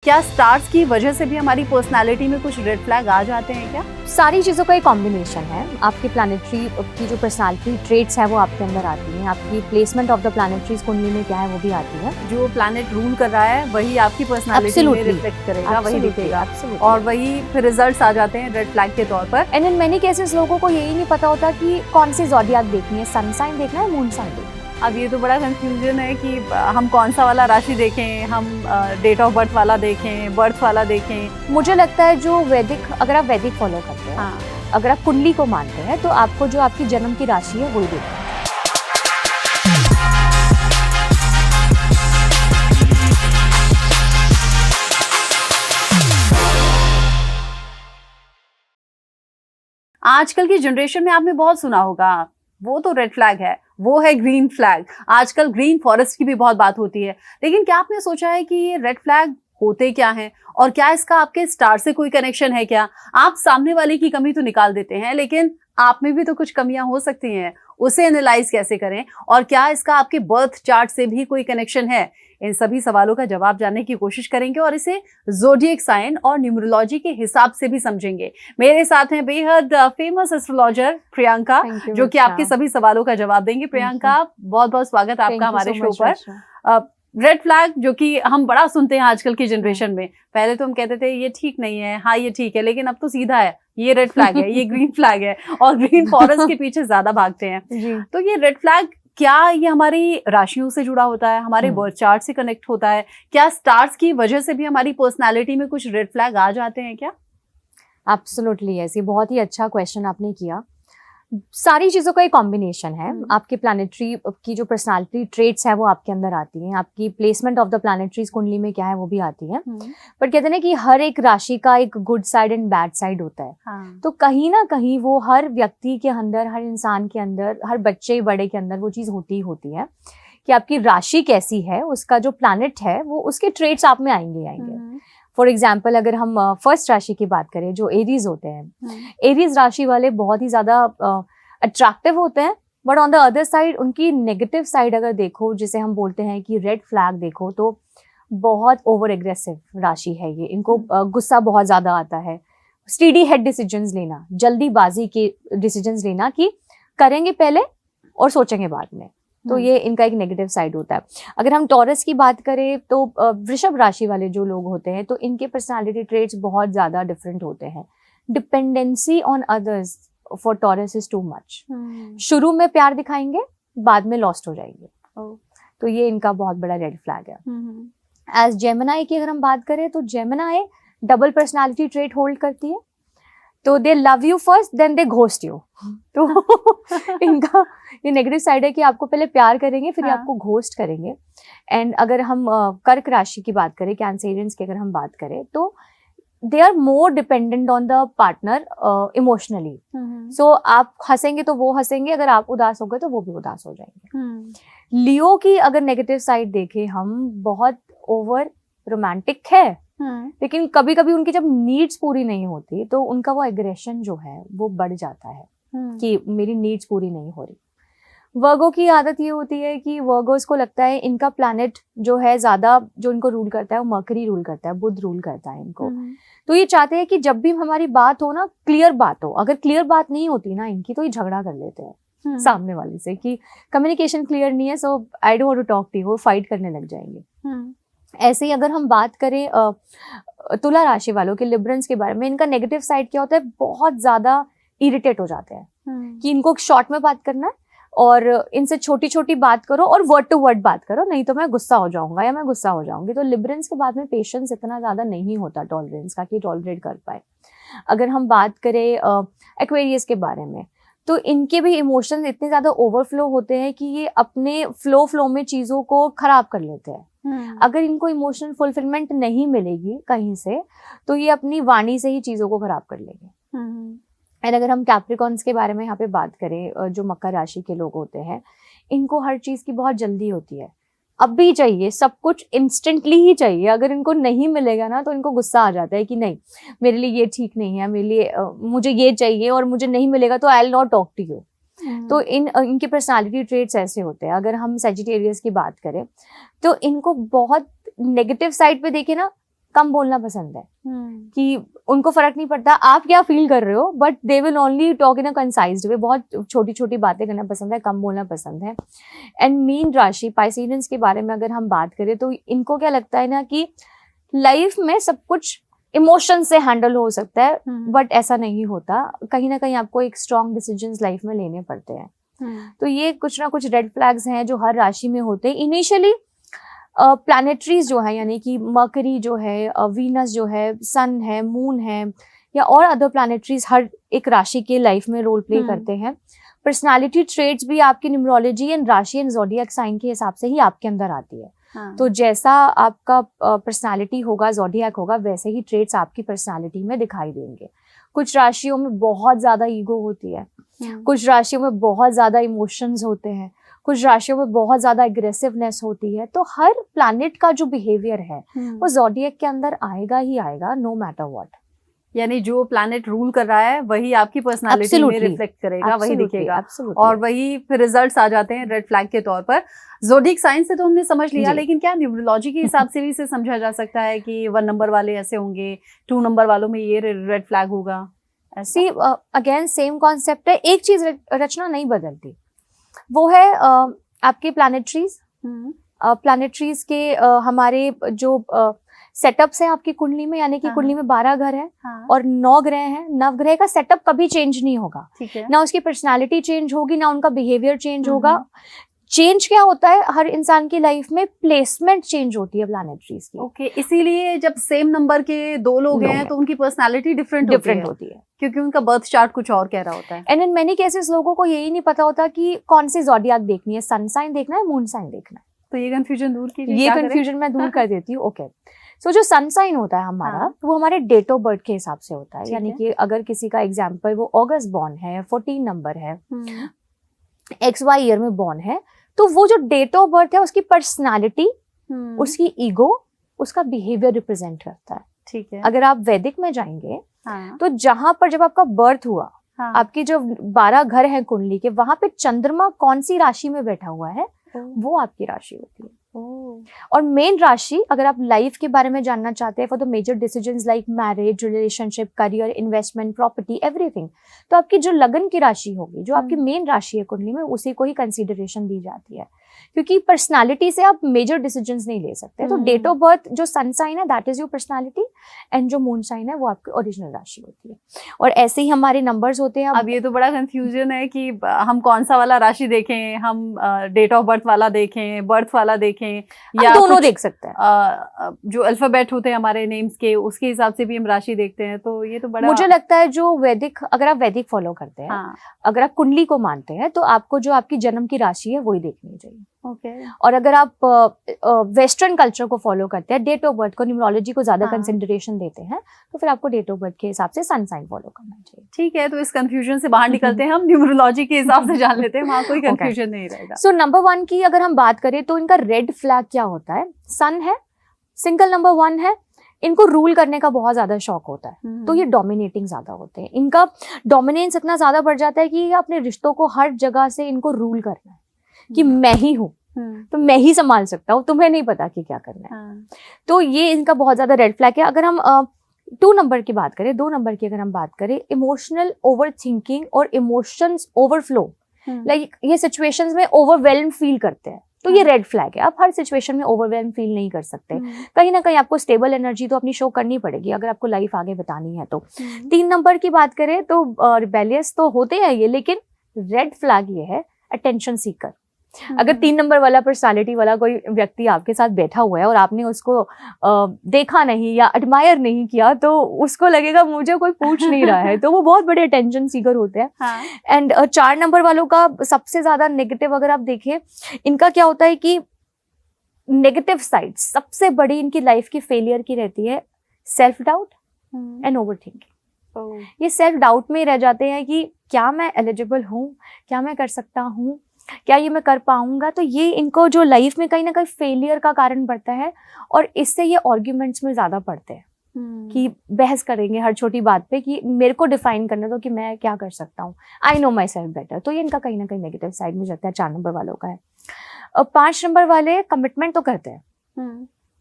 क्या स्टार्स की वजह से भी हमारी पर्सनालिटी में कुछ रेड फ्लैग आ जाते हैं क्या? सारी चीज़ों का एक कॉम्बिनेशन है। आपकी प्लानिटरी की जो पर्सनालिटी ट्रेट्स है वो आपके अंदर आती हैं। आपकी प्लेसमेंट ऑफ द प्लानिटरीज कुंडली में क्या है वो भी आती है। जो प्लैनेट रूल कर रहा है वही आपकी पर्सनालिटी में रिफ्लेक्ट करेगा, वही दिखेगा और वही फिर रिजल्ट्स आ जाते हैं रेड फ्लैग के तौर पर। एंड इन मेनी केसेस लोगों को यही नहीं पता होता कि कौन सी ज़ोडिएक देखनी है, सन साइन देखना है, मून साइन देखना है। अब ये तो बड़ा कंफ्यूजन है कि हम कौन सा वाला राशि देखें, हम डेट ऑफ बर्थ वाला देखें, बर्थ वाला देखें। मुझे लगता है जो वैदिक, अगर आप वैदिक फॉलो करते हैं, हाँ। अगर आप कुंडली को मानते हैं तो आपको जो आपकी जन्म की राशि है वही देखना है। आजकल की जनरेशन में आपने बहुत सुना होगा, वो तो रेड फ्लैग है, वो है ग्रीन फ्लैग। आजकल ग्रीन फॉरेस्ट की भी बहुत बात होती है, लेकिन क्या आपने सोचा है कि ये रेड फ्लैग होते क्या हैं और क्या इसका आपके स्टार से कोई कनेक्शन है क्या? आप सामने वाले की कमी तो निकाल देते हैं, लेकिन आप में भी तो कुछ कमियां हो सकती हैं, उसे एनालाइज कैसे करें और क्या इसका आपके बर्थ चार्ट से भी कोई कनेक्शन है? इन सभी सवालों का जवाब जानने की कोशिश करेंगे और इसे ज़ोडिएक साइन और न्यूमरोलॉजी के हिसाब से भी समझेंगे। मेरे साथ हैं बेहद फेमस एस्ट्रोलॉजर प्रियंका, जो कि आपके सभी सवालों का जवाब देंगे। प्रियंका, बहुत बहुत स्वागत आपका हमारे शो पर। रेड फ्लैग जो कि हम बड़ा सुनते हैं आजकल की जनरेशन में, पहले तो हम कहते थे ये ठीक नहीं है, हाँ ये ठीक है, लेकिन अब तो सीधा है, ये रेड फ्लैग है, ये ग्रीन फ्लैग है और ग्रीन फॉरेस्ट के पीछे ज्यादा भागते हैं। तो ये रेड फ्लैग क्या ये हमारी राशियों से जुड़ा होता है, हमारे बर्थ चार्ट से कनेक्ट होता है? क्या स्टार्स की वजह से भी हमारी पर्सनालिटी में कुछ रेड फ्लैग आ जाते हैं क्या? एब्सोल्युटली यस, ये बहुत ही अच्छा क्वेश्चन आपने किया। सारी चीज़ों का एक कॉम्बिनेशन है। आपके प्लानिटरी की जो पर्सनालिटी ट्रेट्स है वो आपके अंदर आती हैं। आपकी प्लेसमेंट ऑफ द प्लानिटरीज कुंडली में क्या है वो भी आती है। पर कहते हैं ना कि हर एक राशि का एक good side and bad side होता है। हाँ। तो कहीं ना कहीं वो हर व्यक्ति के अंदर, हर इंसान के अंदर, हर बच्चे बड़े के अंदर वो चीज़ होती होती है कि आपकी राशि कैसी है, उसका जो प्लानिट है वो उसके ट्रेट्स आप में आएंगे। फॉर एग्जाम्पल अगर हम फर्स्ट राशि की बात करें जो एरीज होते हैं, एरीज राशि वाले बहुत ही ज्यादा अट्रैक्टिव होते हैं, but on the other side उनकी नेगेटिव साइड अगर देखो, जिसे हम बोलते हैं कि रेड फ्लैग देखो, तो बहुत ओवर एग्रेसिव राशि है ये। इनको गुस्सा बहुत ज्यादा आता है, स्टीडी हेड डिसीजंस लेना, जल्दीबाजी के डिसीजंस लेना कि करेंगे पहले और सोचेंगे बाद में, तो ये इनका एक नेगेटिव साइड होता है। अगर हम टॉरस की बात करें तो वृषभ राशि वाले जो लोग होते हैं तो इनके पर्सनालिटी ट्रेट्स बहुत ज्यादा डिफरेंट होते हैं। Dependency on others for taurus is too much. शुरू में प्यार दिखाएंगे, बाद में लॉस्ट हो जाएंगे। तो ये इनका बहुत बड़ा रेड फ्लैग है। एज जेमिनाई की अगर हम बात करें तो Gemini double personality trait hold करती है, तो they love you first then they ghost you. तो इनका ये नेगेटिव साइड है कि आपको पहले प्यार करेंगे फिर आपको घोस्ट करेंगे। एंड अगर हम कर्क राशि की बात करें, कैंसेरियंस की अगर हम बात करें, तो they are more dependent on the partner emotionally. So आप हंसेंगे तो वो हंसेंगे, अगर आप उदास हो गए तो वो भी उदास हो जाएंगे। लियो की अगर नेगेटिव साइड देखें हम, बहुत ओवर रोमांटिक है, लेकिन कभी कभी उनकी जब नीड्स पूरी नहीं होती तो उनका वो एग्रेशन जो है वो बढ़ जाता है कि मेरी नीड्स पूरी नहीं हो रही। वर्गो की आदत ये होती है कि वर्गोस को लगता है इनका प्लैनेट जो है ज्यादा, जो इनको रूल करता है वो मरकरी रूल करता है, बुध रूल करता है इनको। तो ये चाहते हैं कि जब भी हमारी बात हो ना, क्लियर बात हो। अगर क्लियर बात नहीं होती ना इनकी, तो ये झगड़ा कर लेते हैं सामने वाले से कि कम्युनिकेशन क्लियर नहीं है, so I don't want to talk to you, fight करने लग जाएंगे। ऐसे ही अगर हम बात करें तुला राशि वालों के, लिब्रंस के बारे में, इनका नेगेटिव साइड क्या होता है, बहुत ज्यादा इरिटेट हो जाते हैं कि इनको शॉर्ट में बात करना है और इनसे छोटी छोटी बात करो और वर्ड टू वर्ड बात करो, नहीं तो मैं गुस्सा हो जाऊंगा या मैं गुस्सा हो जाऊंगी। तो लिब्रंस के बाद में पेशेंस इतना ज्यादा नहीं होता टॉलरेंस का कि टॉलरेट कर पाए। अगर हम बात करें एक्वेरियस के बारे में, तो इनके भी इमोशंस इतने ज्यादा ओवरफ्लो होते हैं कि ये अपने फ्लो में चीजों को खराब कर लेते हैं। अगर इनको इमोशनल फुलफिलमेंट नहीं मिलेगी कहीं से, तो ये अपनी वाणी से ही चीजों को खराब कर लेंगे। एंड अगर हम कैप्रिकॉन्स के बारे में यहाँ पे बात करें, जो मकर राशि के लोग होते हैं, इनको हर चीज की बहुत जल्दी होती है, अभी चाहिए, सब कुछ इंस्टेंटली ही चाहिए। अगर इनको नहीं मिलेगा ना तो इनको गुस्सा आ जाता है कि नहीं, मेरे लिए ये ठीक नहीं है, मेरे लिए मुझे ये चाहिए और मुझे नहीं मिलेगा तो I will not talk to you. तो इनके पर्सनालिटी ट्रेट्स ऐसे होते हैं। अगर हम सेजिटेरियस की बात करें तो इनको बहुत नेगेटिव साइड पे देखें ना, कम बोलना पसंद है, कि उनको फर्क नहीं पड़ता आप क्या फील कर रहे हो, but they will only talk in a concised way. बहुत छोटी छोटी बातें करना पसंद है, कम बोलना पसंद है। एंड मीन राशि पाइसेरियंस के बारे में अगर हम बात करें तो इनको क्या लगता है ना कि लाइफ में सब कुछ इमोशन से हैंडल हो सकता है, बट ऐसा नहीं होता। कहीं ना कहीं आपको एक स्ट्रॉन्ग डिसीजंस लाइफ में लेने पड़ते हैं। तो ये कुछ ना कुछ रेड फ्लैग्स हैं जो हर राशि में होते हैं। इनिशियली प्लैनेटरीज जो है, यानी कि मर्करी जो है, वीनस जो है, सन है, मून है, या और अदर प्लैनेटरीज हर एक राशि के लाइफ में रोल प्ले करते हैं। पर्सनालिटी ट्रेट्स भी आपकी न्यूमरोलॉजी एंड राशि एंड ज़ोडिएक साइन के हिसाब से ही आपके अंदर आती है। तो जैसा आपका पर्सनालिटी होगा, ज़ोडिएक होगा, वैसे ही ट्रेट्स आपकी पर्सनालिटी में दिखाई देंगे। कुछ राशियों में बहुत ज्यादा ईगो होती है, कुछ राशियों में बहुत ज्यादा इमोशंस होते हैं, कुछ राशियों में बहुत ज्यादा एग्रेसिवनेस होती है। तो हर प्लैनेट का जो बिहेवियर है वो ज़ोडिएक के अंदर आएगा ही आएगा, नो मैटर व्हाट। यानी जो प्लैनेट रूल कर रहा है वही आपकी पर्सनालिटी में रिफ्लेक्ट करेगा, वही दिखेगा, और वही फिर रिजल्ट्स आ जाते हैं रेड फ्लैग के तौर पर। ज़ोडिएक साइन से तो हमने समझ लिया, लेकिन क्या न्यूमरोलॉजी के हिसाब से भी इसे समझा जा सकता है कि 1 नंबर वाले ऐसे होंगे, 2 नंबर वालों में ये रेड फ्लैग होगा? ऐसी अगेन सेम कॉन्सेप्ट है। एक चीज रचना नहीं बदलती, वो है आपके प्लैनेटरीज। प्लैनेटरीज के हमारे जो सेटअप्स है आपकी कुंडली में, यानी कि कुंडली में 12 घर है और 9 ग्रह हैं। नवग्रह का सेटअप कभी चेंज नहीं होगा, ना उसकी पर्सनालिटी चेंज होगी, ना उनका बिहेवियर चेंज होगा। चेंज क्या होता है हर इंसान की लाइफ में, प्लेसमेंट चेंज होती है प्लैनेटरीज की। ओके, इसीलिए जब सेम नंबर के 2 लोग हैं तो उनकी पर्सनालिटी डिफरेंट होती है, क्योंकि उनका बर्थ चार्ट कुछ और कह रहा होता है। एंड इन मेनी केसेस लोगों को यही नहीं पता होता कि कौन सी ज़ोडिएक देखनी है, सन साइन देखना है, मून साइन देखना है। तो ये कंफ्यूजन दूर कीजिए। ये कंफ्यूजन मैं दूर कर देती हूँ। ओके, सो जो सन साइन होता है हमारा, वो हमारे डेट ऑफ बर्थ के हिसाब से होता है। यानी कि अगर किसी का एग्जाम्पल वो अगस्त बॉर्न है, 14 नंबर है, XY ईयर में बॉर्न है, तो वो जो डेट ऑफ बर्थ है उसकी पर्सनालिटी, उसकी ईगो, उसका बिहेवियर रिप्रेजेंट करता है। ठीक है। अगर आप वैदिक में जाएंगे तो जहां पर जब आपका बर्थ हुआ, आपकी जो 12 घर हैं कुंडली के, वहां पे चंद्रमा कौन सी राशि में बैठा हुआ है वो आपकी राशि होती है। और मेन राशि, अगर आप लाइफ के बारे में जानना चाहते हैं, for the major decisions like marriage, relationship, career, investment, property, everything, तो आपकी जो लगन की राशि होगी, जो आपकी मेन राशि है कुंडली में, उसी को ही कंसीडरेशन दी जाती है, क्योंकि पर्सनालिटी से आप मेजर डिसीजंस नहीं ले सकते। तो डेट ऑफ बर्थ जो सन साइन है that is your personality, and जो मून साइन है वो आपकी ओरिजिनल राशि होती है। और ऐसे ही हमारे नंबर्स होते हैं। अब ये तो बड़ा कंफ्यूजन है कि हम कौन सा वाला राशि देखें, हम डेट ऑफ बर्थ वाला देखें, बर्थ वाला देखें, या दोनों देख सकते हैं। जो अल्फाबेट होते हैं हमारे नेम्स के, उसके हिसाब से भी हम राशि देखते हैं। तो ये तो बड़ा, मुझे लगता है जो वैदिक, अगर आप वैदिक फॉलो करते हैं, अगर आप कुंडली को मानते हैं, तो आपको जो आपकी जन्म की राशि है वही देखनी चाहिए। और अगर आप वेस्टर्न कल्चर को फॉलो करते हैं, डेट ऑफ बर्थ को, न्यूमरोलॉजी को ज्यादा कंसिडरेशन देते हैं, तो फिर आपको डेट ऑफ बर्थ के हिसाब से सन साइन फॉलो करना चाहिए। ठीक है, तो इस कंफ्यूजन से बाहर निकलते हैं, हम न्यूमरोलॉजी के हिसाब से जान लेते हैं, वहां कोई कंफ्यूजन नहीं रहेगा। सो नंबर 1 की अगर हम बात करें तो इनका रेड फ्लैग क्या होता है? सन है, सिंगल नंबर 1 है, इनको रूल करने का बहुत ज्यादा शौक होता है, तो ये डोमिनेटिंग ज्यादा होते हैं। इनका डोमिनेंस इतना ज्यादा बढ़ जाता है कि अपने रिश्तों को हर जगह से इनको रूल करना है, कि मैं ही हूँ, तो मैं ही संभाल सकता हूँ, तुम्हें नहीं पता कि क्या करना है। तो ये इनका बहुत ज्यादा रेड फ्लैग है। अगर हम 2 नंबर की बात करें, 2 नंबर की अगर हम बात करें, इमोशनल ओवर थिंकिंग और इमोशंस ओवरफ्लो, लाइक ये सिचुएशंस में ओवरवेल्म फील करते हैं, तो ये रेड फ्लैग है। आप हर सिचुएशन में ओवरवेल्म फील नहीं कर सकते, कहीं ना कहीं आपको स्टेबल एनर्जी तो अपनी शो करनी पड़ेगी अगर आपको लाइफ आगे बतानी है। तो 3 नंबर की बात करें तो रिबेलियस तो होते हैं ये, लेकिन रेड फ्लैग ये है अटेंशन सीकर। अगर 3 नंबर वाला पर्सनालिटी वाला कोई व्यक्ति आपके साथ बैठा हुआ है और आपने उसको देखा नहीं या एडमायर नहीं किया, तो उसको लगेगा मुझे कोई पूछ नहीं रहा है, तो वो बहुत बड़े अटेंशन सीकर होते हैं। एंड 4 नंबर वालों का सबसे ज्यादा नेगेटिव अगर आप देखें, इनका क्या होता है कि नेगेटिव साइड सबसे बड़ी इनकी लाइफ की फेलियर की रहती है self doubt and over thinking. ये सेल्फ डाउट में रह जाते हैं कि क्या मैं एलिजिबल हूँ, क्या मैं कर सकता हूँ, क्या ये मैं कर पाऊंगा। तो ये इनको जो लाइफ में कहीं ना कहीं फेलियर का कारण बढ़ता है, और इससे ये आर्ग्यूमेंट्स में ज्यादा पड़ते हैं कि बहस करेंगे हर छोटी बात पे कि मेरे को डिफाइन करने दो कि मैं क्या कर सकता हूँ, I know my self better. तो ये इनका कहीं ना कहीं नेगेटिव साइड में जाता है, 4 नंबर वालों का है। 5 नंबर वाले कमिटमेंट तो करते हैं,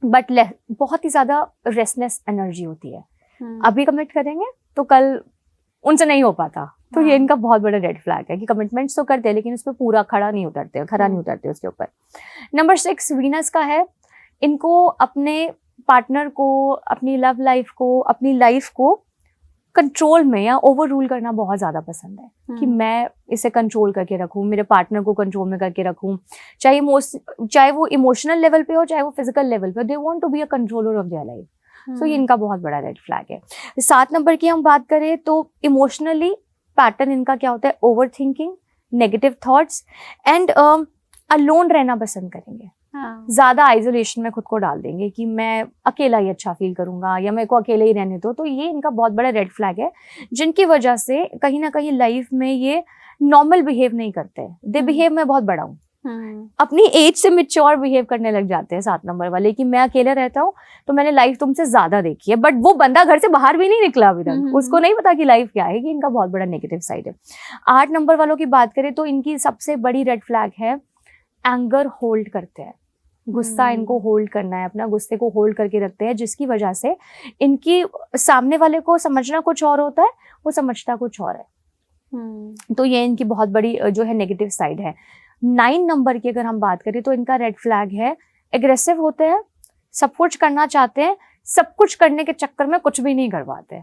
बट बहुत ही ज्यादा रेस्टलेस एनर्जी होती है। अभी कमिट करेंगे तो कल उनसे नहीं हो पाता, तो ये इनका बहुत बड़ा रेड फ्लैग है कि कमिटमेंट्स तो करते हैं लेकिन उस पर पूरा खड़ा नहीं उतरते उसके ऊपर। नंबर 6 वीनस का है। इनको अपने पार्टनर को, अपनी लव लाइफ को, अपनी लाइफ को कंट्रोल में या ओवर रूल करना बहुत ज्यादा पसंद है कि मैं इसे कंट्रोल करके रखूं, मेरे पार्टनर को कंट्रोल में करके रखूं, चाहे वो इमोशनल लेवल पे हो चाहे वो फिजिकल लेवल पे। They want to be a controller of their life. So ये इनका बहुत बड़ा रेड फ्लैग है। 7 नंबर की हम बात करें तो इमोशनली पैटर्न इनका क्या होता है, over thinking, negative thoughts and alone रहना पसंद करेंगे। ज्यादा आइसोलेशन में खुद को डाल देंगे कि मैं अकेला ही अच्छा फील करूंगा या मेरे को अकेले ही रहने दो। तो ये इनका बहुत बड़ा रेड फ्लैग है, जिनकी वजह से कहीं ना कहीं लाइफ में ये नॉर्मल बिहेव नहीं करते। दे बिहेव मैं बहुत बड़ा हूँ, अपनी एज से मेच्योर बिहेव करने लग जाते हैं 7 नंबर वाले कि मैं अकेले रहता हूँ तो मैंने लाइफ तुमसे ज्यादा देखी है। बट वो बंदा घर से बाहर भी नहीं निकला अभी तक, उसको नहीं पता कि लाइफ क्या है। कि इनका बहुत बड़ा नेगेटिव साइड है। 8 नंबर वालों की बात करें तो इनकी सबसे बड़ी रेड फ्लैग है एंगर होल्ड करते हैं। गुस्सा इनको होल्ड करना है, अपना गुस्से को होल्ड करके रखते हैं, जिसकी वजह से इनकी सामने वाले को समझना कुछ और होता है, वो समझता कुछ और है। तो ये इनकी बहुत बड़ी जो है नेगेटिव साइड है। 9 नंबर की अगर हम बात करें तो इनका रेड फ्लैग है एग्रेसिव होते हैं, सब कुछ करना चाहते हैं, सब कुछ करने के चक्कर में कुछ भी नहीं करवाते।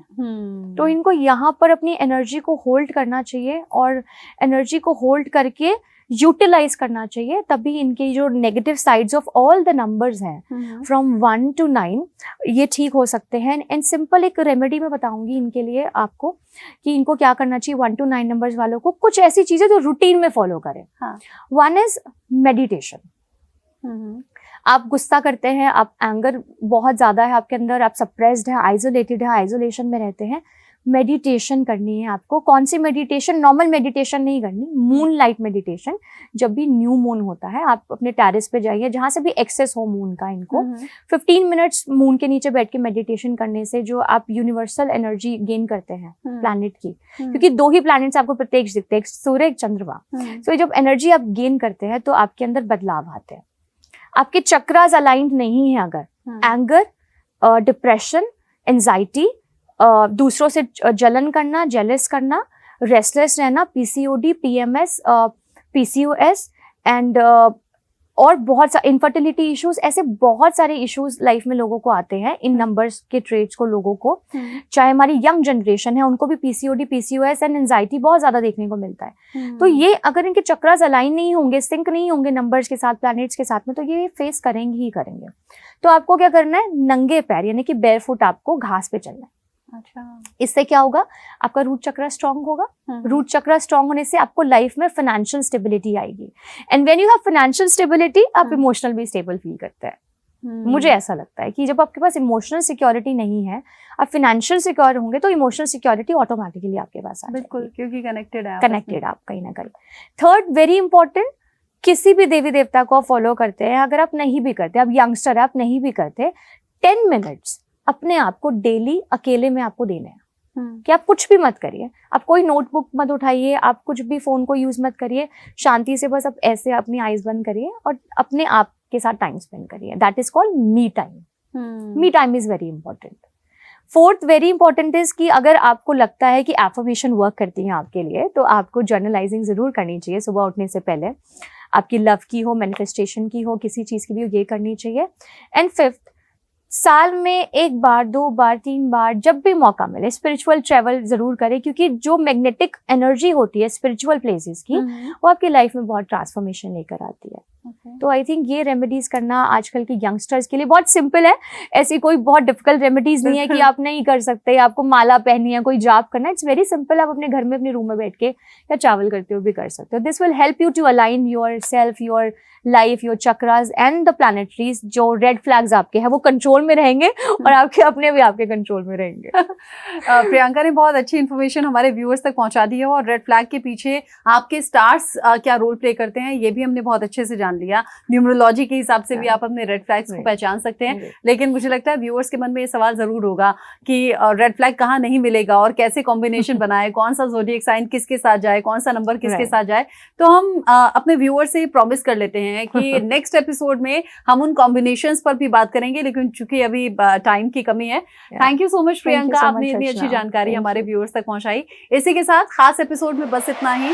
तो इनको यहाँ पर अपनी एनर्जी को होल्ड करना चाहिए और एनर्जी को होल्ड करके यूटिलाइज करना चाहिए, तभी इनके जो negative sides of all the numbers हैं फ्रॉम 1 to 9 ये ठीक हो सकते हैं। एंड सिंपल एक रेमेडी मैं बताऊंगी इनके लिए आपको कि इनको क्या करना चाहिए। 1 to 9 नंबर्स वालों को कुछ ऐसी चीजें जो रूटीन में फॉलो करें। One is meditation. आप गुस्सा करते हैं, आप एंगर बहुत ज्यादा है आपके अंदर, आप सप्रेस्ड है, आइसोलेटेड है, आइसोलेशन में रहते हैं, मेडिटेशन करनी है आपको। कौन सी मेडिटेशन? नॉर्मल मेडिटेशन नहीं करनी, मून लाइट मेडिटेशन। जब भी न्यू मून होता है आप अपने टेरेस पे जाइए जहां से भी एक्सेस हो मून का, इनको 15 मिनट्स मून के नीचे बैठ के मेडिटेशन करने से जो आप यूनिवर्सल एनर्जी गेन करते हैं प्लैनेट की, क्योंकि 2 ही प्लैनेट्स आपको प्रत्यक्ष दिखते हैं, एक सूर्य एक चंद्रमा। तो जब एनर्जी आप गेन करते हैं तो आपके अंदर बदलाव आते हैं। आपके चक्रास अलाइंड नहीं है अगर, एंगर, डिप्रेशन, एंजाइटी, दूसरों से जलन करना, जेलस करना, रेस्टलेस रहना, पीसीओडी, पीएमएस, पीसीओएस एंड और बहुत सारे इनफर्टिलिटी इश्यूज, ऐसे बहुत सारे इश्यूज लाइफ में लोगों को आते हैं इन नंबर्स के ट्रेड्स को लोगों को। चाहे हमारी यंग जनरेशन है उनको भी पीसीओडी, पीसीओएस एंड एंजाइटी बहुत ज्यादा देखने को मिलता है। तो ये अगर इनके चक्रास अलाइन नहीं होंगे, सिंक नहीं होंगे नंबर्स के साथ, प्लैनेट्स के साथ में, तो ये फेस करेंगे ही करेंगे। तो आपको क्या करना है, नंगे पैर यानी कि बेयरफुट आपको घास पे चलना है। अच्छा, इससे क्या होगा, आपका रूट चक्र स्ट्रांग होगा। रूट चक्र स्ट्रांग होने से आपको लाइफ में फाइनेंशियल स्टेबिलिटी आएगी। And when you have financial stability आप इमोशनल भी स्टेबल फील करते हैं। मुझे ऐसा लगता है कि जब आपके पास इमोशनल सिक्योरिटी नहीं है, आप फाइनेंशियल सिक्योर होंगे तो इमोशनल सिक्योरिटी ऑटोमेटिकली आपके पास आ जाएगी। बिल्कुल, क्योंकि कनेक्टेड आप कहीं ना कहीं। थर्ड वेरी इंपॉर्टेंट, किसी भी देवी देवता को आप फॉलो करते हैं, अगर आप नहीं भी करते, आप यंगस्टर आप नहीं भी करते, 10 मिनट्स अपने आप को डेली अकेले में आपको देने हैं कि आप कुछ भी मत करिए, आप कोई नोटबुक मत उठाइए, आप कुछ भी फोन को यूज मत करिए, शांति से बस आप ऐसे अपनी आईज बंद करिए और अपने आप के साथ टाइम स्पेंड करिए। That is called me time. Me time is very important. Fourth very important is कि अगर आपको लगता है कि एफर्मेशन वर्क करती है आपके लिए तो आपको जर्नलाइजिंग जरूर करनी चाहिए सुबह उठने से पहले। आपकी लव की हो, मैनिफेस्टेशन की हो, किसी चीज की भी हो, ये करनी चाहिए। एंड फिफ्थ, साल में 1 बार 2 बार 3 बार जब भी मौका मिले स्पिरिचुअल ट्रैवल जरूर करें, क्योंकि जो मैग्नेटिक एनर्जी होती है स्पिरिचुअल प्लेसेस की वो आपकी लाइफ में बहुत ट्रांसफॉर्मेशन लेकर आती है। तो आई थिंक ये रेमेडीज करना आजकल के यंगस्टर्स के लिए बहुत सिंपल है। ऐसी कोई बहुत डिफिकल्ट रेमेडीज नहीं है कि आप नहीं कर सकते, आपको माला पहननी है, कोई जाप करना, इट्स वेरी सिंपल। आप अपने घर में अपने रूम में बैठ के या ट्रैवल करते हुए भी कर सकते हो। This will help you to align yourself, your life, your chakras and the planetaries. जो रेड फ्लैग्स आपके हैं वो कंट्रोल में रहेंगे और आपके अपने भी आपके कंट्रोल में रहेंगे। प्रियंका ने बहुत अच्छी इन्फॉर्मेशन हमारे व्यूअर्स तक पहुंचा दी है और रेड फ्लैग के पीछे आपके स्टार्स क्या रोल प्ले करते हैं ये भी हमने बहुत अच्छे से जाना। पहचान लिया, न्यूमरोलॉजी के हिसाब से भी हाँ। आप अपने रेड फ्लैग्स को Right. पहचान सकते हैं। Right. लेकिन मुझे लगता है व्यूअर्स के मन में ये सवाल जरूर होगा कि रेड फ्लैग कहाँ नहीं मिलेगा और कैसे कॉम्बिनेशन बनाए, कौन सा ज़ोडिएक साइन किसके साथ जाए, कौन सा नंबर किसके Right. साथ जाए। तो हम अपने व्यूअर्स से प्रॉमिस कर लेते हैं कि नेक्स्ट एपिसोड में हम उन कॉम्बिनेशंस पर भी बात करेंगे, लेकिन चूंकि अभी टाइम की कमी है। Thank you so much Priyanka, so आपने much, इतनी अच्छी Rachna. जानकारी Thank हमारे you. व्यूअर्स तक पहुंचाई। इसी के साथ खास एपिसोड में बस इतना ही।